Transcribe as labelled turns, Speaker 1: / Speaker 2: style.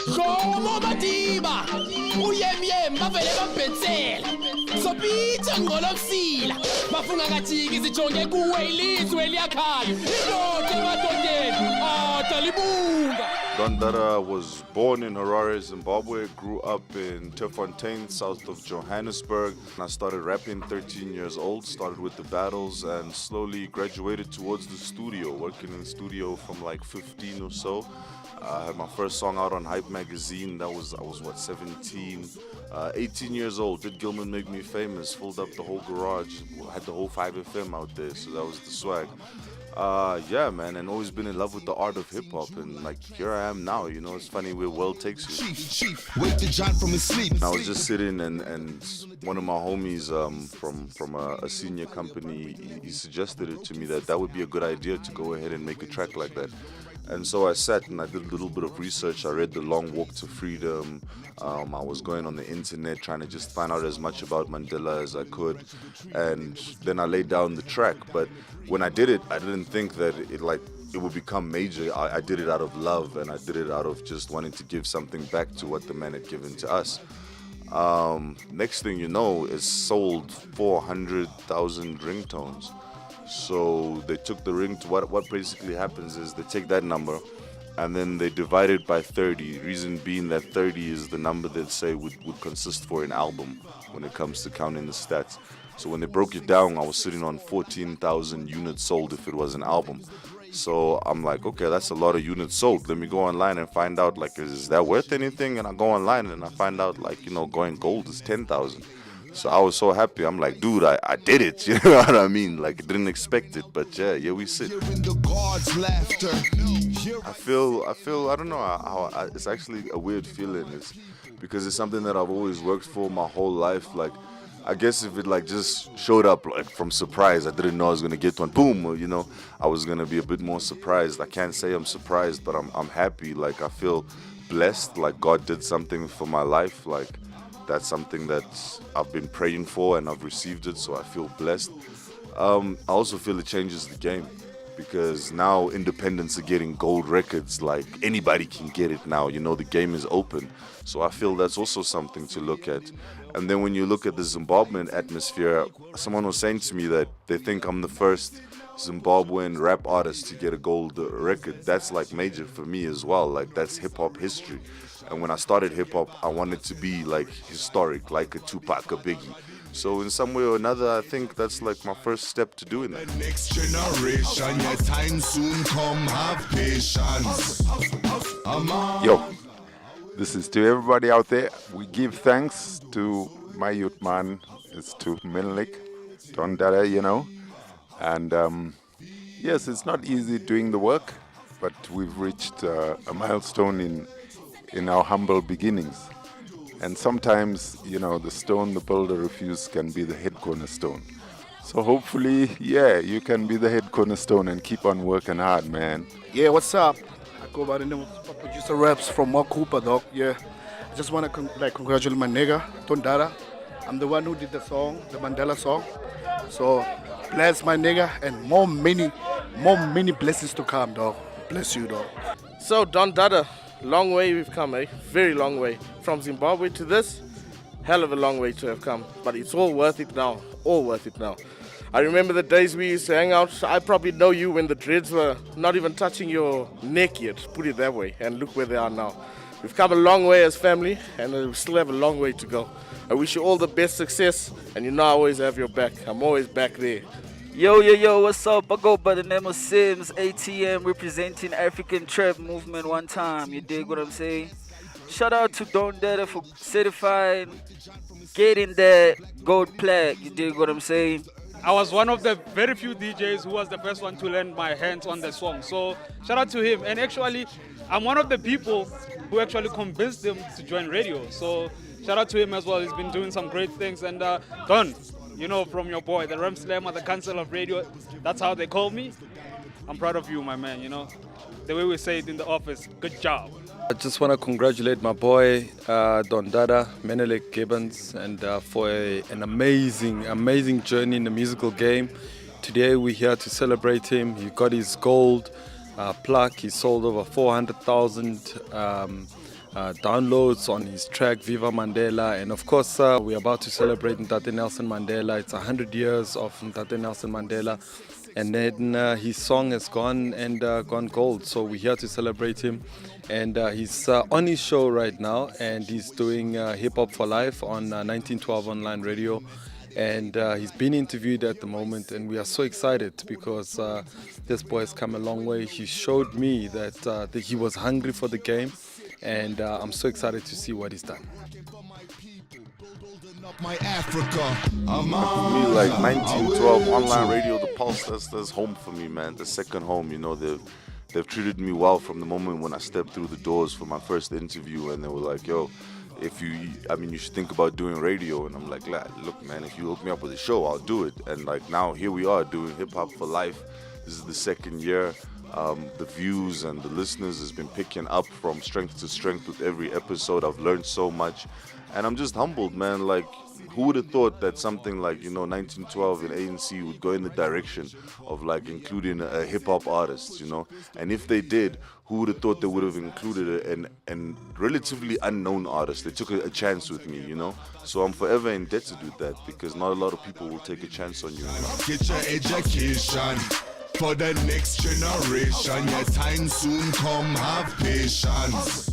Speaker 1: Shomo madiba uyemyem bavele bambhetsela sobitha ngolo kusila bafunga kathiki sijonge kuwe ilizwe eliyakhaya indoda emadodeni talibunga.
Speaker 2: Dada was born in Harare, Zimbabwe, grew up in Terfontein, south of Johannesburg. I started rapping 13 years old, started with the battles and slowly graduated towards the studio, working in the studio from like 15 or so. I had my first song out on Hype magazine. I was 17, 18 years old. Did Gilman Make Me Famous? Filled up the whole garage. Had the whole 5FM out there, so that was the swag. Yeah, man, and always been in love with the art of hip hop, and like here I am now. You know, it's funny where world takes you.
Speaker 3: Wake the John from his sleep.
Speaker 2: I was just sitting, and one of my homies from a senior company, he suggested it to me that would be a good idea to go ahead and make a track like that. And so I sat and I did a little bit of research. I read The Long Walk to Freedom. I was going on the internet trying to just find out as much about Mandela as I could. And then I laid down the track. But when I did it, I didn't think that it would become major. I did it out of love, and I did it out of just wanting to give something back to what the man had given to us. Next thing you know, it sold 400,000 ringtones. So they took the ring to what basically happens is they take that number and then they divide it by 30. Reason being that 30 is the number that say would consist for an album when it comes to counting the stats. So when they broke it down, I was sitting on 14,000 units sold if it was an album. So I'm like, okay, that's a lot of units sold. Let me go online and find out, like, is that worth anything? And I go online and I find out, like, you know, going gold is 10,000. So I was so happy. I'm like, dude, I did it. You know what I mean? Like, I didn't expect it, but yeah, here we sit. I feel, I don't know how it's actually a weird feeling. It's because it's something that I've always worked for my whole life. Like, I guess if it like just showed up like from surprise, I didn't know I was gonna get one. Boom, you know, I was gonna be a bit more surprised. I can't say I'm surprised, but I'm happy. Like, I feel blessed. Like, God did something for my life. Like, that's something that I've been praying for and I've received it, so I feel blessed. I also feel it changes the game because now independents are getting gold records. Like, anybody can get it now. You know, the game is open. So I feel that's also something to look at. And then when you look at the Zimbabwean atmosphere, someone was saying to me that they think I'm the first Zimbabwean rap artist to get a gold record. That's like major for me as well. Like, that's hip-hop history. And when I started hip-hop, I wanted to be like historic, like a Tupac, a Biggie. So in some way or another, I think that's like my first step to doing that.
Speaker 3: The next generation, your time soon come, have patience.
Speaker 4: Yo, this is to everybody out there. We give thanks to my youth man. It's to Menelik, Dada, you know. And yes, it's not easy doing the work, but we've reached a milestone in our humble beginnings. And sometimes, you know, the stone the builder refused can be the head cornerstone. So hopefully, yeah, you can be the head cornerstone and keep on working hard, man.
Speaker 5: Yeah, what's up? I go by the name of Producer Raps from Mark Cooper, dog. Yeah, I just want to congratulate my nigga, Dada. I'm the one who did the song, the Mandela song. So bless my nigga and more many blessings to come, dog. Bless you, dog.
Speaker 6: So Dada, long way we've come, eh? Very long way. From Zimbabwe to this, hell of a long way to have come. But it's all worth it now. All worth it now. I remember the days we used to hang out. I probably know you when the dreads were not even touching your neck yet, put it that way. And look where they are now. We've come a long way as family, and we still have a long way to go. I wish you all the best success, and you know I always have your back. I'm always back there.
Speaker 7: Yo, what's up? I go by the name of Sims, ATM, representing African Trap Movement one time. You dig what I'm saying? Shout out to Dada for certifying, getting that gold plaque. You dig what I'm saying?
Speaker 8: I was one of the very few DJs who was the first one to lend my hands on the song. So shout out to him. And actually, I'm one of the people who actually convinced him to join radio. So shout out to him as well. He's been doing some great things. And Don, you know, from your boy, the Ram Slammer, the Council of Radio, that's how they call me. I'm proud of you, my man, you know. The way we say it in the office, good job.
Speaker 9: I just want to congratulate my boy, Dada, Menelik Gibbons, and for an amazing journey in the musical game. Today we're here to celebrate him. He got his gold plaque. He sold over 400,000 downloads on his track Viva Mandela. And of course, we're about to celebrate Ntate Nelson Mandela. It's 100 years of Ntate Nelson Mandela. And then his song has gone gold. So we're here to celebrate him. And he's on his show right now, and he's doing Hip Hop for Life on 1912 Online Radio. And he's being interviewed at the moment, and we are so excited because this boy has come a long way. He showed me that he was hungry for the game, and I'm so excited to see what he's done.
Speaker 3: My Africa,
Speaker 2: For me, like 1912 online radio, the Pulse, that's home for me, man. The second home, you know, they've treated me well from the moment when I stepped through the doors for my first interview, and they were like, yo, you should think about doing radio. And I'm like, look, man, if you hook me up with a show, I'll do it. And like now, here we are doing Hip Hop for Life. This is the second year. The views and the listeners has been picking up from strength to strength with every episode. I've learned so much, and I'm just humbled, man. Like, who would have thought that something like, 1912 in ANC would go in the direction of like including a hip-hop artist, And if they did, who would have thought they would have included an relatively unknown artist? They took a chance with me, So I'm forever in debt to do that, because not a lot of people will take a chance on you.
Speaker 3: get your education for the next generation. Your time soon come, have patience.